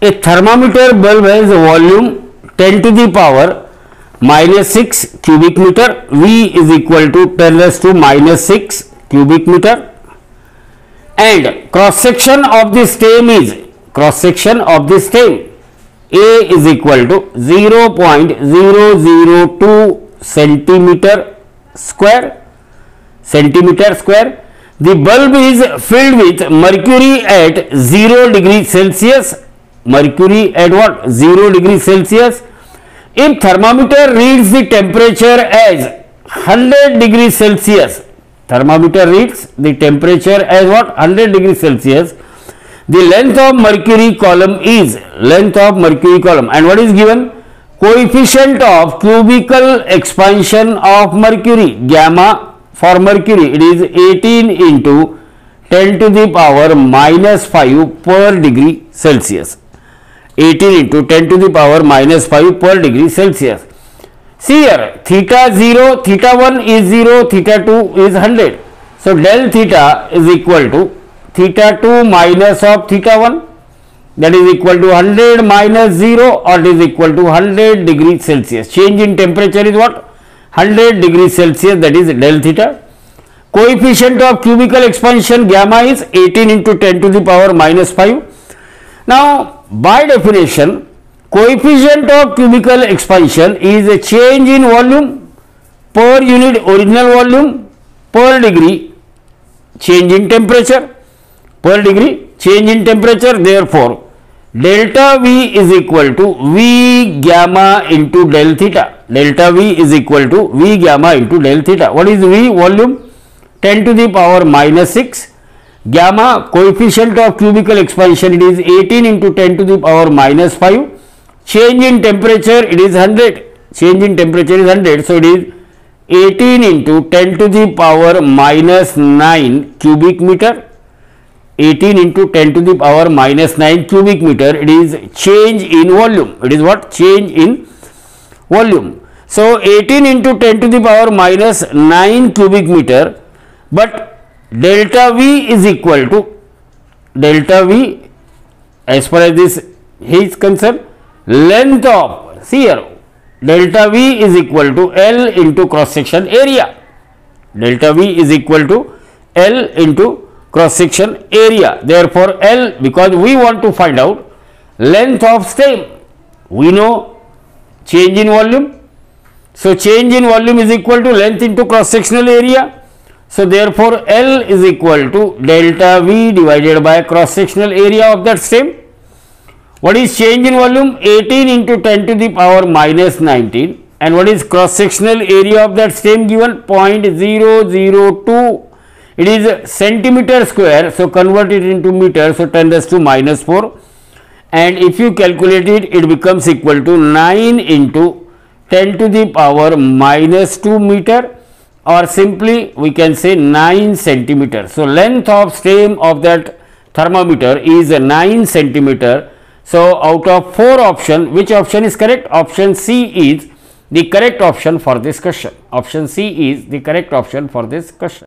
A thermometer bulb has a volume 10 to the power -6 cubic meter. V is equal to 10 raised to -6 cubic meter, and cross section of the stem is A is equal to 0.002 centimeter square. The bulb is filled with mercury at 0 degree Celsius. Mercury at what? 0 degree Celsius. If thermometer reads the temperature as 100 degrees Celsius, thermometer reads the temperature as what? 100 degrees Celsius. The length of mercury column is and what is given? Coefficient of cubical expansion of mercury, gamma. For mercury, it is 18 into 10 to the power -5 per degree Celsius. 18 into 10 to the power -5 per degree Celsius. See here, theta 0, theta 1 is 0, theta 2 is 100. So, del theta is equal to theta 2 minus of theta 1, that is equal to 100 minus 0, or it is equal to 100 degrees Celsius. Change in temperature is what? 100 degrees Celsius, that is del theta. Coefficient of cubical expansion gamma is 18 into 10 to the power -5. Now, by definition, coefficient of cubical expansion is a change in volume per unit original volume per degree change in temperature, Therefore, delta V is equal to V gamma into del theta. Delta V is equal to V gamma into del theta. What is V? Volume 10 to the power -6. Gamma, coefficient of cubical expansion, it is 18 into 10 to the power -5. Change in temperature, it is 100. So it is 18 into 10 to the power -9 cubic meter. 18 into 10 to the power -9 cubic meter. It is change in volume. It is what? Change in volume. So 18 into 10 to the power -9 cubic meter, but delta V is equal to as far as this is concerned, length of, see here, delta V is equal to L into cross section area. Delta V is equal to L into cross section area. Therefore, L, because we want to find out length of stem, we know change in volume. So, change in volume is equal to length into cross sectional area. So, therefore, L is equal to delta V divided by cross sectional area of that stem. What is change in volume? 18 into 10 to the power -19, and what is cross sectional area of that stem given? 0.002. It is centimeter square, so convert it into meter, so 10 raised to -4, and if you calculate it, it becomes equal to 9 into 10 to the power -2 meter, or simply we can say 9 centimeter. So, length of stem of that thermometer is 9 centimeter. So, out of 4 options, which option is correct? Option C is the correct option for this question.